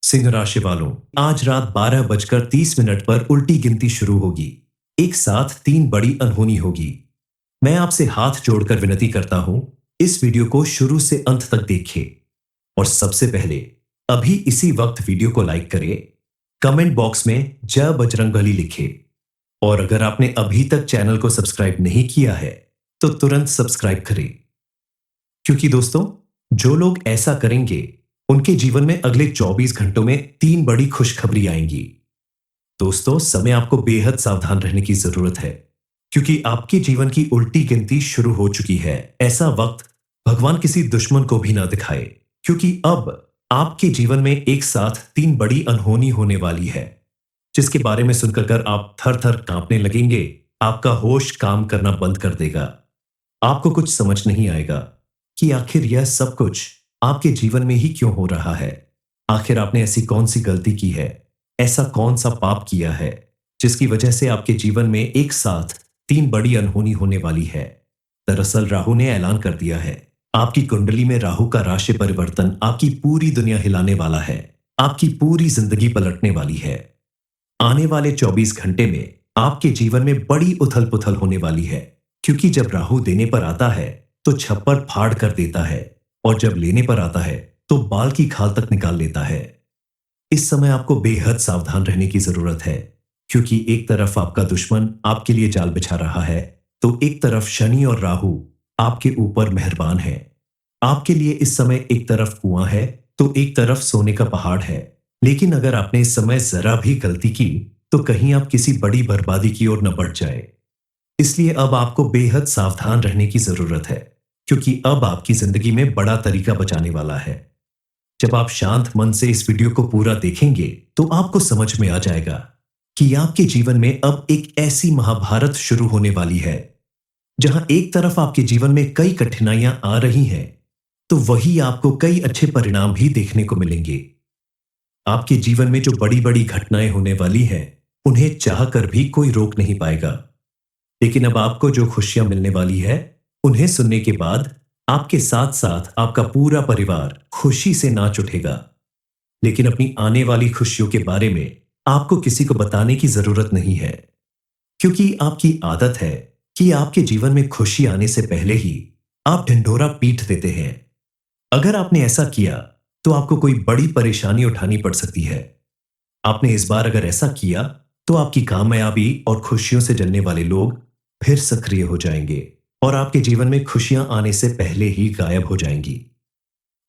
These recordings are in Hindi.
सिंह राशि वालों, आज रात 12:30 पर उल्टी गिनती शुरू होगी। एक साथ तीन बड़ी अनहोनी होगी। मैं आपसे हाथ जोड़कर विनती करता हूं, इस वीडियो को शुरू से अंत तक देखिए। और सबसे पहले अभी इसी वक्त वीडियो को लाइक करें, कमेंट बॉक्स में जय बजरंगबली लिखें। और अगर आपने अभी तक चैनल को सब्सक्राइब नहीं किया है तो तुरंत सब्सक्राइब करें, क्योंकि दोस्तों, जो लोग ऐसा करेंगे उनके जीवन में अगले 24 घंटों में तीन बड़ी खुशखबरी आएंगी। दोस्तों, समय आपको बेहद सावधान रहने की जरूरत है, क्योंकि आपके जीवन की उल्टी गिनती शुरू हो चुकी है। ऐसा वक्त भगवान किसी दुश्मन को भी ना दिखाए, क्योंकि अब आपके जीवन में एक साथ तीन बड़ी अनहोनी होने वाली है, जिसके बारे में सुनकर कर आप थर थर कांपने लगेंगे। आपका होश काम करना बंद कर देगा। आपको कुछ समझ नहीं आएगा कि आखिर यह सब कुछ आपके जीवन में ही क्यों हो रहा है। आखिर आपने ऐसी कौन सी गलती की है, ऐसा कौन सा पाप किया है, जिसकी वजह से आपके जीवन में एक साथ तीन बड़ी अनहोनी होने वाली है। दरअसल राहु ने ऐलान कर दिया है, आपकी कुंडली में राहु का राशि परिवर्तन आपकी पूरी दुनिया हिलाने वाला है। आपकी पूरी जिंदगी पलटने वाली है। आने वाले 24 घंटे में आपके जीवन में बड़ी उथल पुथल होने वाली है, क्योंकि जब राहु देने पर आता है तो छप्पर फाड़ कर देता है, और जब लेने पर आता है तो बाल की खाल तक निकाल लेता है। इस समय आपको बेहद सावधान रहने की जरूरत है, क्योंकि एक तरफ आपका दुश्मन आपके लिए जाल बिछा रहा है, तो एक तरफ शनि और राहु आपके ऊपर मेहरबान है। आपके लिए इस समय एक तरफ कुआं है तो एक तरफ सोने का पहाड़ है। लेकिन अगर आपने इस समय जरा भी गलती की तो कहीं आप किसी बड़ी बर्बादी की ओर न बढ़ जाए। इसलिए अब आपको बेहद सावधान रहने की जरूरत है, क्योंकि अब आपकी जिंदगी में बड़ा तरीका बचाने वाला है। जब आप शांत मन से इस वीडियो को पूरा देखेंगे तो आपको समझ में आ जाएगा कि आपके जीवन में अब एक ऐसी महाभारत शुरू होने वाली है, जहां एक तरफ आपके जीवन में कई कठिनाइयां आ रही हैं, तो वही आपको कई अच्छे परिणाम भी देखने को मिलेंगे। आपके जीवन में जो बड़ी बड़ी घटनाएं होने वाली हैं, उन्हें चाहकर भी कोई रोक नहीं पाएगा। लेकिन अब आपको जो खुशियां मिलने वाली है, उन्हें सुनने के बाद आपके साथ साथ आपका पूरा परिवार खुशी से नाच उठेगा। लेकिन अपनी आने वाली खुशियों के बारे में आपको किसी को बताने की जरूरत नहीं है, क्योंकि आपकी आदत है कि आपके जीवन में खुशी आने से पहले ही आप ढिंढोरा पीट देते हैं। अगर आपने ऐसा किया तो आपको कोई बड़ी परेशानी उठानी पड़ सकती है। आपने इस बार अगर ऐसा किया तो आपकी कामयाबी और खुशियों से जलने वाले लोग फिर सक्रिय हो जाएंगे, और आपके जीवन में खुशियां आने से पहले ही गायब हो जाएंगी।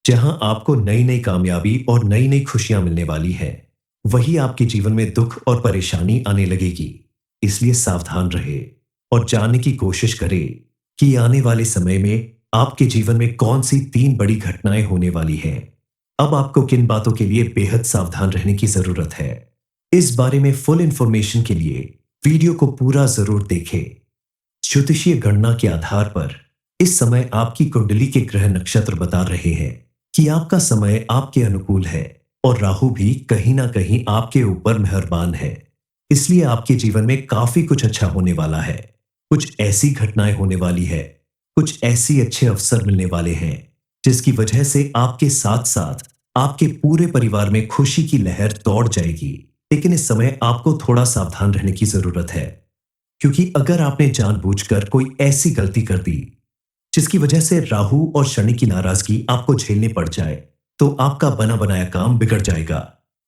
जहां आपको नई नई कामयाबी और नई नई खुशियां मिलने वाली है, वही आपके जीवन में दुख और परेशानी आने लगेगी। इसलिए सावधान रहे और जानने की कोशिश करें कि आने वाले समय में आपके जीवन में कौन सी तीन बड़ी घटनाएं होने वाली हैं। अब आपको किन बातों के लिए बेहद सावधान रहने की जरूरत है, इस बारे में फुल इंफॉर्मेशन के लिए वीडियो को पूरा जरूर देखें। ज्योतिषीय गणना के आधार पर इस समय आपकी कुंडली के ग्रह नक्षत्र बता रहे हैं कि आपका समय आपके अनुकूल है, और राहु भी कहीं ना कहीं आपके ऊपर मेहरबान है। इसलिए आपके जीवन में काफी कुछ अच्छा होने वाला है। कुछ ऐसी घटनाएं होने वाली है, कुछ ऐसी अच्छे अवसर मिलने वाले हैं, जिसकी वजह से आपके साथ साथ आपके पूरे परिवार में खुशी की लहर दौड़ जाएगी। लेकिन इस समय आपको थोड़ा सावधान रहने की जरूरत है, क्योंकि अगर आपने जानबूझकर कोई ऐसी गलती कर दी जिसकी वजह से राहु और शनि की नाराजगी आपको झेलने पड़ जाए, तो आपका बना बनाया काम बिगड़ जाएगा।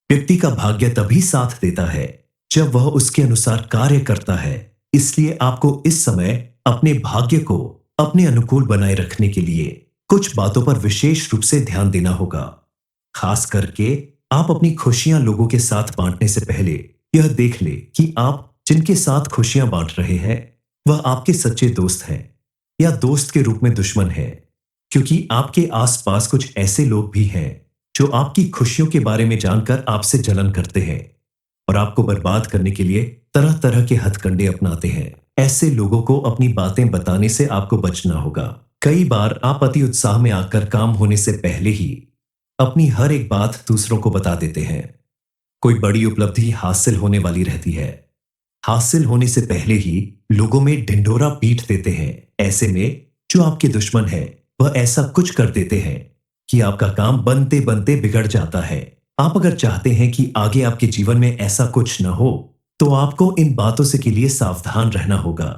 व्यक्ति का भाग्य तभी साथ देता है जब वह उसके अनुसार कार्य करता है। इसलिए आपको इस समय अपने भाग्य को अपने अनुकूल बनाए रखने के लिए कुछ बातों पर विशेष रूप से ध्यान देना होगा। खास करके आप अपनी खुशियां लोगों के साथ बांटने से पहले यह देख ले कि आप जिनके साथ खुशियां बांट रहे हैं वह आपके सच्चे दोस्त हैं या दोस्त के रूप में दुश्मन है, क्योंकि आपके आसपास कुछ ऐसे लोग भी हैं जो आपकी खुशियों के बारे में जानकर आपसे जलन करते हैं और आपको बर्बाद करने के लिए तरह तरह के हथकंडे अपनाते हैं। ऐसे लोगों को अपनी बातें बताने से आपको बचना होगा। कई बार आप अति उत्साह में आकर काम होने से पहले ही अपनी हर एक बात दूसरों को बता देते हैं। कोई बड़ी उपलब्धि हासिल होने वाली रहती है, हासिल होने से पहले ही लोगों में ढिंढोरा पीट देते हैं। ऐसे में जो आपके दुश्मन है वह ऐसा कुछ कर देते हैं कि आपका काम बनते बनते बिगड़ जाता है। आप अगर चाहते हैं कि आगे आपके जीवन में ऐसा कुछ न हो, तो आपको इन बातों से के लिए सावधान रहना होगा।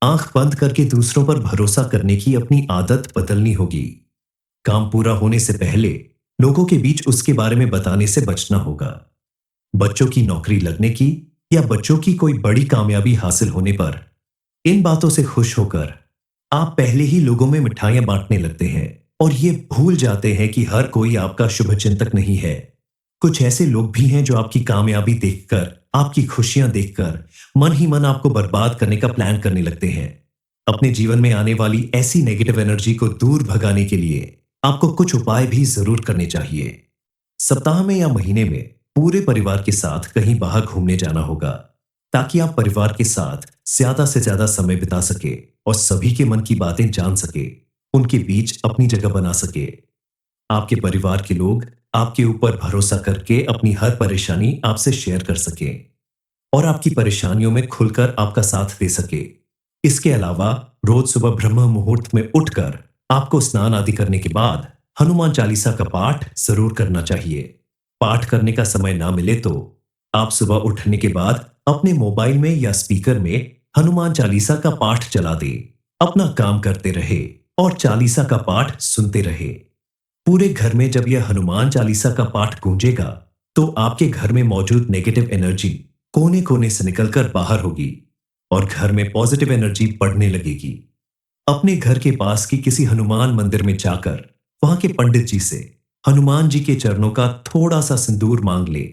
आंख बंद करके दूसरों पर भरोसा करने की अपनी आदत बदलनी होगी। काम पूरा होने से पहले लोगों के बीच उसके बारे में बताने से बचना होगा। बच्चों की नौकरी लगने की या बच्चों की कोई बड़ी कामयाबी हासिल होने पर इन बातों से खुश होकर आप पहले ही लोगों में मिठाइयां बांटने लगते हैं और ये भूल जाते हैं कि हर कोई आपका शुभचिंतक नहीं है। कुछ ऐसे लोग भी हैं जो आपकी कामयाबी देखकर, आपकी खुशियां देखकर मन ही मन आपको बर्बाद करने का प्लान करने लगते हैं। अपने जीवन में आने वाली ऐसी नेगेटिव एनर्जी को दूर भगाने के लिए आपको कुछ उपाय भी जरूर करने चाहिए। सप्ताह में या महीने में पूरे परिवार के साथ कहीं बाहर घूमने जाना होगा, ताकि आप परिवार के साथ ज्यादा से ज्यादा समय बिता सके और सभी के मन की बातें जान सके, उनके बीच अपनी जगह बना सके। आपके परिवार के लोग आपके ऊपर भरोसा करके अपनी हर परेशानी आपसे शेयर कर सके और आपकी परेशानियों में खुलकर आपका साथ दे सके। इसके अलावा रोज सुबह ब्रह्म मुहूर्त में उठकर आपको स्नान आदि करने के बाद हनुमान चालीसा का पाठ जरूर करना चाहिए। पाठ करने का समय ना मिले तो आप सुबह उठने के बाद अपने मोबाइल में या स्पीकर में हनुमान चालीसा का पाठ चला दे, अपना काम करते रहे और चालीसा का पाठ सुनते रहे। पूरे घर में जब यह हनुमान चालीसा का पाठ गूंजेगा, तो आपके घर में मौजूद नेगेटिव एनर्जी कोने कोने से निकलकर बाहर होगी और घर में पॉजिटिव एनर्जी बढ़ने लगेगी। अपने घर के पास की किसी हनुमान मंदिर में जाकर वहां के पंडित जी से हनुमान जी के चरणों का थोड़ा सा सिंदूर मांग ले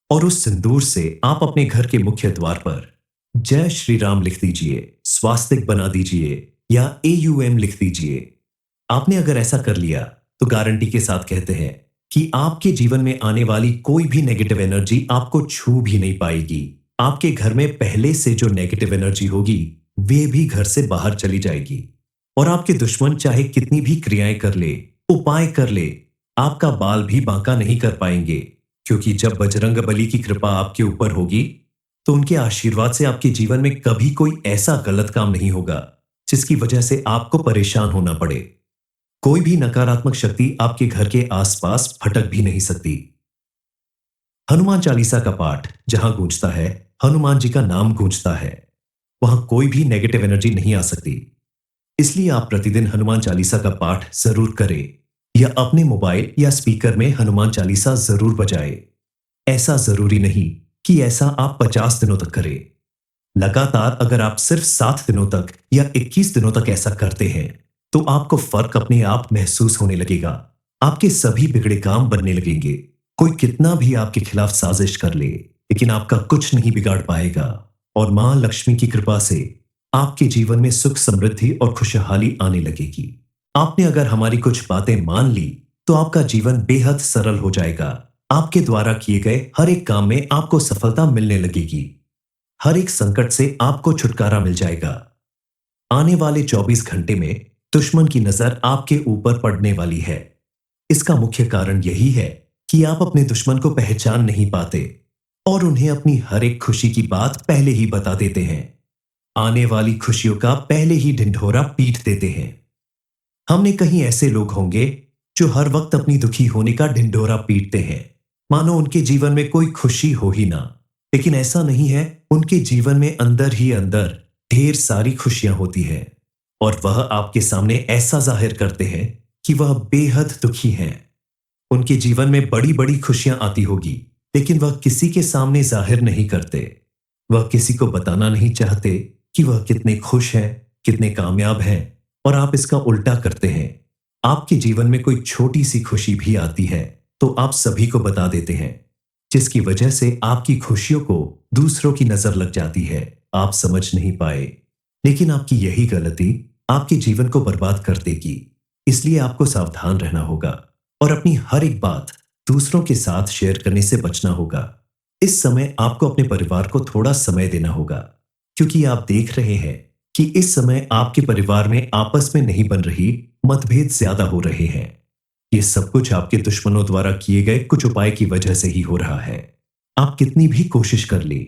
और उस सिंदूर से आप अपने घर के मुख्य द्वार पर जय श्री राम लिख दीजिए, स्वास्तिक बना दीजिए या AUM लिख दीजिए। आपने अगर ऐसा कर लिया तो गारंटी के साथ कहते हैं कि आपके जीवन में आने वाली कोई भी नेगेटिव एनर्जी आपको छू भी नहीं पाएगी। आपके घर में पहले से जो नेगेटिव एनर्जी होगी वे भी घर से बाहर चली जाएगी और आपके दुश्मन चाहे कितनी भी क्रियाएं कर ले, उपाय कर ले, आपका बाल भी बांका नहीं कर पाएंगे, क्योंकि जब बजरंग बली की कृपा आपके ऊपर होगी तो उनके आशीर्वाद से आपके जीवन में कभी कोई ऐसा गलत काम नहीं होगा जिसकी वजह से आपको परेशान होना पड़े। कोई भी नकारात्मक शक्ति आपके घर के आसपास फटक भी नहीं सकती। हनुमान चालीसा का पाठ जहां गूंजता है, हनुमान जी का नाम गूंजता है, वहां कोई भी नेगेटिव एनर्जी नहीं आ सकती। इसलिए आप प्रतिदिन हनुमान चालीसा का पाठ जरूर करें या अपने मोबाइल या स्पीकर में हनुमान चालीसा जरूर बजाएं। ऐसा जरूरी नहीं कि ऐसा आप 50 दिनों तक करें। लगातार अगर आप सिर्फ 7 दिनों तक या 21 दिनों तक ऐसा करते हैं तो आपको फर्क अपने आप महसूस होने लगेगा। आपके सभी बिगड़े काम बनने लगेंगे। कोई कितना भी आपके खिलाफ साजिश कर ले, लेकिन आपका कुछ नहीं बिगाड़ पाएगा और मां लक्ष्मी की कृपा से आपके जीवन में सुख, समृद्धि और खुशहाली आने लगेगी। आपने अगर हमारी कुछ बातें मान ली तो आपका जीवन बेहद सरल हो जाएगा। आपके द्वारा किए गए हर एक काम में आपको सफलता मिलने लगेगी। हर एक संकट से आपको छुटकारा मिल जाएगा। आने वाले 24 घंटे में दुश्मन की नजर आपके ऊपर पड़ने वाली है। इसका मुख्य कारण यही है कि आप अपने दुश्मन को पहचान नहीं पाते और उन्हें अपनी हर एक खुशी की बात पहले ही बता देते हैं। आने वाली खुशियों का पहले ही ढिंढोरा पीट देते हैं। हमने कहीं ऐसे लोग होंगे जो हर वक्त अपनी दुखी होने का ढिंढोरा पीटते हैं, मानो उनके जीवन में कोई खुशी हो ही ना। लेकिन ऐसा नहीं है। उनके जीवन में अंदर ही अंदर ढेर सारी खुशियां होती हैं और वह आपके सामने ऐसा जाहिर करते हैं कि वह बेहद दुखी हैं। उनके जीवन में बड़ी बड़ी खुशियां आती होगी, लेकिन वह किसी के सामने जाहिर नहीं करते। वह किसी को बताना नहीं चाहते कि वह कितने खुश हैं, कितने कामयाब हैं, और आप इसका उल्टा करते हैं। आपके जीवन में कोई छोटी सी खुशी भी आती है तो आप सभी को बता देते हैं, जिसकी वजह से आपकी खुशियों को दूसरों की नजर लग जाती है। आप समझ नहीं पाए, लेकिन आपकी यही गलती आपके जीवन को बर्बाद कर देगी। इसलिए आपको सावधान रहना होगा और अपनी हर एक बात दूसरों के साथ शेयर करने से बचना होगा। इस समय आपको अपने परिवार को थोड़ा समय देना होगा, क्योंकि आप देख रहे हैं कि इस समय आपके परिवार में आपस में नहीं बन रही, मतभेद ज्यादा हो रहे हैं। ये सब कुछ आपके दुश्मनों द्वारा किए गए कुछ उपाय की वजह से ही हो रहा है। आप कितनी भी कोशिश कर ले,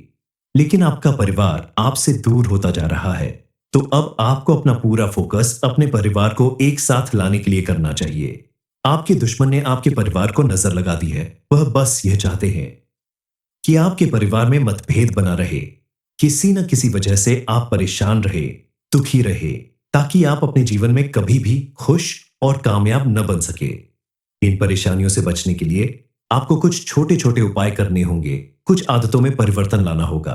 लेकिन आपका परिवार आपसे दूर होता जा रहा है। तो अब आपको अपना पूरा फोकस अपने परिवार को एक साथ लाने के लिए करना चाहिए। आपके दुश्मन ने आपके परिवार को नजर लगा दी है। वह बस यह चाहते हैं कि आपके परिवार में मतभेद बना रहे, किसी न किसी वजह से आप परेशान रहे, दुखी रहे, ताकि आप अपने जीवन में कभी भी खुश और कामयाब न बन सके। इन परेशानियों से बचने के लिए आपको कुछ छोटे छोटे उपाय करने होंगे, कुछ आदतों में परिवर्तन लाना होगा।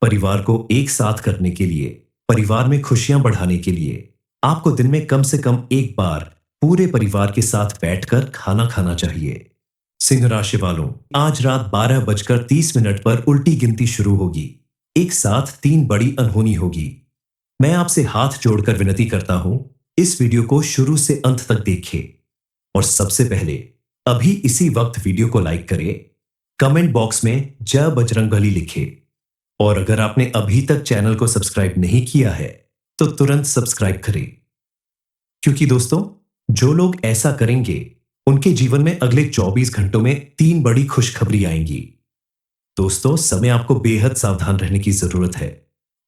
परिवार को एक साथ करने के लिए, परिवार में खुशियां बढ़ाने के लिए आपको दिन में कम से कम एक बार पूरे परिवार के साथ बैठकर खाना खाना चाहिए। सिंह राशि वालों, आज रात 12:30 पर उल्टी गिनती शुरू होगी। एक साथ 3 बड़ी अनहोनी होगी। मैं आपसे हाथ जोड़कर विनती करता हूं, इस वीडियो को शुरू से अंत तक देखें और सबसे पहले अभी इसी वक्त वीडियो को लाइक करें, कमेंट बॉक्स में जय बजरंगबली लिखें और अगर आपने अभी तक चैनल को सब्सक्राइब नहीं किया है तो तुरंत सब्सक्राइब करें, क्योंकि दोस्तों जो लोग ऐसा करेंगे उनके जीवन में अगले 24 घंटों में 3 बड़ी खुशखबरी आएंगी। दोस्तों, समय आपको बेहद सावधान रहने की जरूरत है,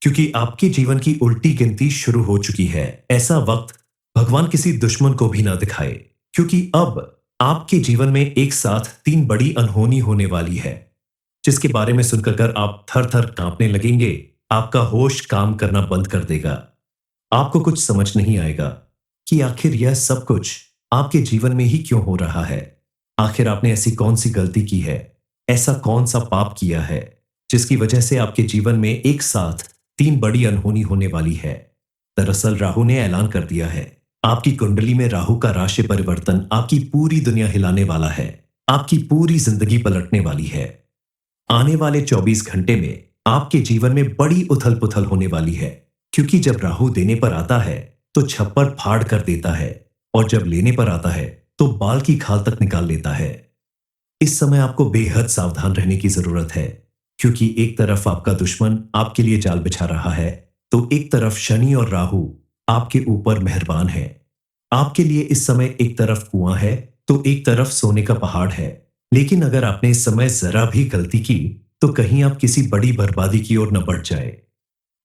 क्योंकि आपके जीवन की उल्टी गिनती शुरू हो चुकी है। ऐसा वक्त भगवान किसी दुश्मन को भी ना दिखाए, क्योंकि अब आपके जीवन में एक साथ 3 बड़ी अनहोनी होने वाली है, जिसके बारे में सुनकर आप थर थर कांपने लगेंगे। आपका होश काम करना बंद कर देगा। आपको कुछ समझ नहीं आएगा कि आखिर यह सब कुछ आपके जीवन में ही क्यों हो रहा है। आखिर आपने ऐसी कौन सी गलती की है, ऐसा कौन सा पाप किया है, जिसकी वजह से आपके जीवन में एक साथ 3 बड़ी अनहोनी होने वाली है। दरअसल राहु ने ऐलान कर दिया है, आपकी कुंडली में राहु का राशि परिवर्तन आपकी पूरी दुनिया हिलाने वाला है, आपकी पूरी जिंदगी पलटने वाली है। आने वाले 24 घंटे में आपके जीवन में बड़ी उथल पुथल होने वाली है, क्योंकि जब राहु देने पर आता है तो छप्पर फाड़ कर देता है और जब लेने पर आता है तो बाल की खाल तक निकाल लेता है। इस समय आपको बेहद सावधान रहने की जरूरत है, क्योंकि एक तरफ आपका दुश्मन आपके लिए जाल बिछा रहा है, तो एक तरफ शनि और राहु आपके ऊपर मेहरबान है। आपके लिए इस समय एक तरफ कुआं है तो एक तरफ सोने का पहाड़ है। लेकिन अगर आपने इस समय जरा भी गलती की तो कहीं आप किसी बड़ी बर्बादी की ओर न बढ़ जाए।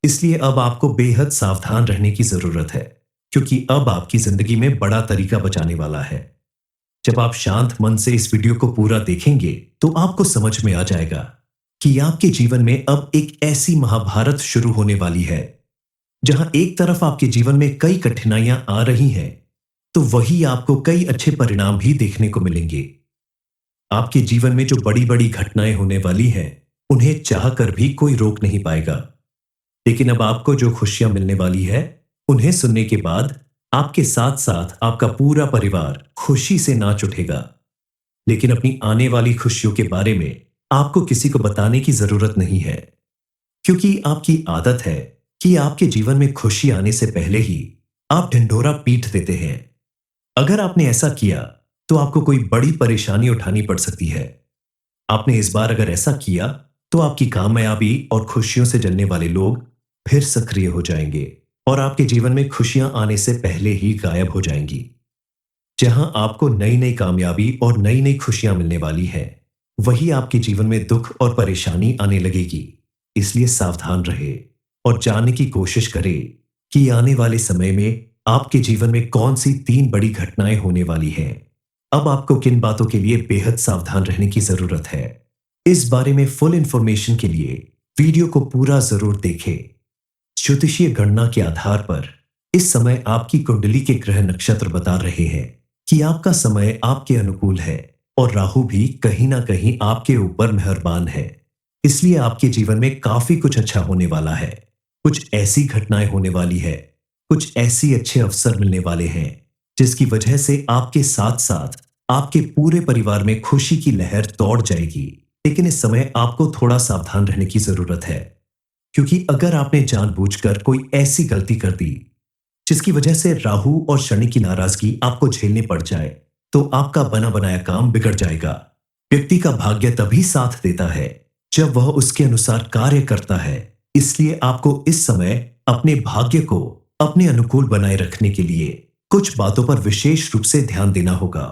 इसलिए अब आपको बेहद सावधान रहने की जरूरत है, क्योंकि अब आपकी जिंदगी में बड़ा तरीका बचाने वाला है। जब आप शांत मन से इस वीडियो को पूरा देखेंगे तो आपको समझ में आ जाएगा कि आपके जीवन में अब एक ऐसी महाभारत शुरू होने वाली है, जहां एक तरफ आपके जीवन में कई कठिनाइयां आ रही हैं, तो वही आपको कई अच्छे परिणाम भी देखने को मिलेंगे। आपके जीवन में जो बड़ी बड़ी घटनाएं होने वाली हैं, उन्हें चाहकर भी कोई रोक नहीं पाएगा। लेकिन अब आपको जो खुशियां मिलने वाली है, उन्हें सुनने के बाद आपके साथ साथ आपका पूरा परिवार खुशी से नाच उठेगा। लेकिन अपनी आने वाली खुशियों के बारे में आपको किसी को बताने की जरूरत नहीं है, क्योंकि आपकी आदत है कि आपके जीवन में खुशी आने से पहले ही आप ढिंढोरा पीट देते हैं। अगर आपने ऐसा किया तो आपको कोई बड़ी परेशानी उठानी पड़ सकती है। आपने इस बार अगर ऐसा किया तो आपकी कामयाबी और खुशियों से जलने वाले लोग फिर सक्रिय हो जाएंगे और आपके जीवन में खुशियां आने से पहले ही गायब हो जाएंगी। जहां आपको नई नई कामयाबी और नई नई खुशियां मिलने वाली है, वही आपके जीवन में दुख और परेशानी आने लगेगी। इसलिए सावधान रहे और जानने की कोशिश करें कि आने वाले समय में आपके जीवन में कौन सी 3 बड़ी घटनाएं होने वाली हैं। अब आपको किन बातों के लिए बेहद सावधान रहने की जरूरत है, इस बारे में फुल इंफॉर्मेशन के लिए वीडियो को पूरा जरूर देखें। ज्योतिषीय गणना के आधार पर इस समय आपकी कुंडली के ग्रह नक्षत्र बता रहे हैं कि आपका समय आपके अनुकूल है और राहु भी कहीं ना कहीं आपके ऊपर मेहरबान है। इसलिए आपके जीवन में काफी कुछ अच्छा होने वाला है। कुछ ऐसी घटनाएं होने वाली है, कुछ ऐसी अच्छे अवसर मिलने वाले हैं, जिसकी वजह से आपके साथ साथ आपके पूरे परिवार में खुशी की लहर दौड़ जाएगी। लेकिन इस समय आपको थोड़ा सावधान रहने की जरूरत है, क्योंकि अगर आपने जानबूझकर कोई ऐसी गलती कर दी जिसकी वजह से राहु और शनि की नाराजगी आपको झेलने पड़ जाए, तो आपका बना बनाया काम बिगड़ जाएगा। व्यक्ति का भाग्य तभी साथ देता है जब वह उसके अनुसार कार्य करता है। इसलिए आपको इस समय अपने भाग्य को अपने अनुकूल बनाए रखने के लिए कुछ बातों पर विशेष रूप से ध्यान देना होगा।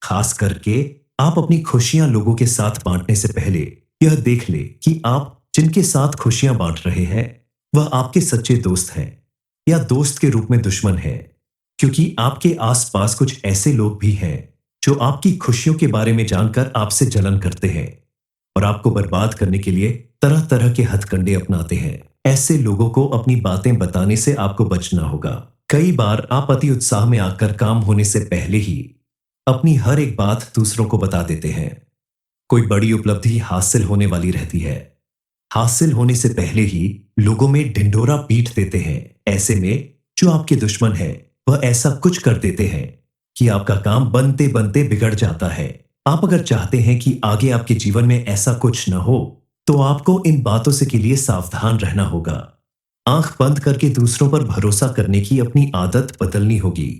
खास करके आप अपनी खुशियां लोगों के साथ बांटने से पहले यह देख ले कि आप जिनके साथ खुशियां बांट रहे हैं वह आपके सच्चे दोस्त हैं या दोस्त के रूप में दुश्मन है। क्योंकि आपके आसपास कुछ ऐसे लोग भी हैं जो आपकी खुशियों के बारे में जानकर आपसे जलन करते हैं और आपको बर्बाद करने के लिए तरह तरह के हथकंडे अपनाते हैं। ऐसे लोगों को अपनी बातें बताने से आपको बचना होगा। कई बार आप अति उत्साह में आकर काम होने से पहले ही अपनी हर एक बात दूसरों को बता देते हैं। कोई बड़ी उपलब्धि हासिल होने वाली रहती है, हासिल होने से पहले ही लोगों में ढिंढोरा पीट देते हैं। ऐसे में जो आपके दुश्मन है वह ऐसा कुछ कर देते हैं कि आपका काम बनते बनते बिगड़ जाता है। आप अगर चाहते हैं कि आगे आपके जीवन में ऐसा कुछ न हो तो आपको इन बातों से के लिए सावधान रहना होगा। आंख बंद करके दूसरों पर भरोसा करने की अपनी आदत बदलनी होगी।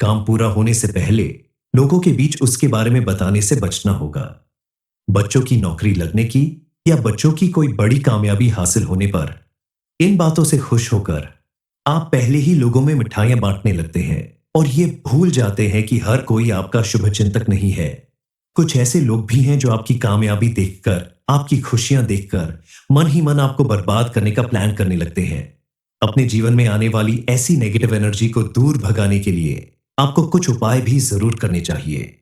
काम पूरा होने से पहले लोगों के बीच उसके बारे में बताने से बचना होगा। बच्चों की नौकरी लगने की या बच्चों की कोई बड़ी कामयाबी हासिल होने पर इन बातों से खुश होकर आप पहले ही लोगों में मिठाइयां बांटने लगते हैं और ये भूल जाते हैं कि हर कोई आपका शुभचिंतक नहीं है। कुछ ऐसे लोग भी हैं जो आपकी कामयाबी देखकर, आपकी खुशियां देखकर मन ही मन आपको बर्बाद करने का प्लान करने लगते हैं। अपने जीवन में आने वाली ऐसी नेगेटिव एनर्जी को दूर भगाने के लिए आपको कुछ उपाय भी जरूर करने चाहिए।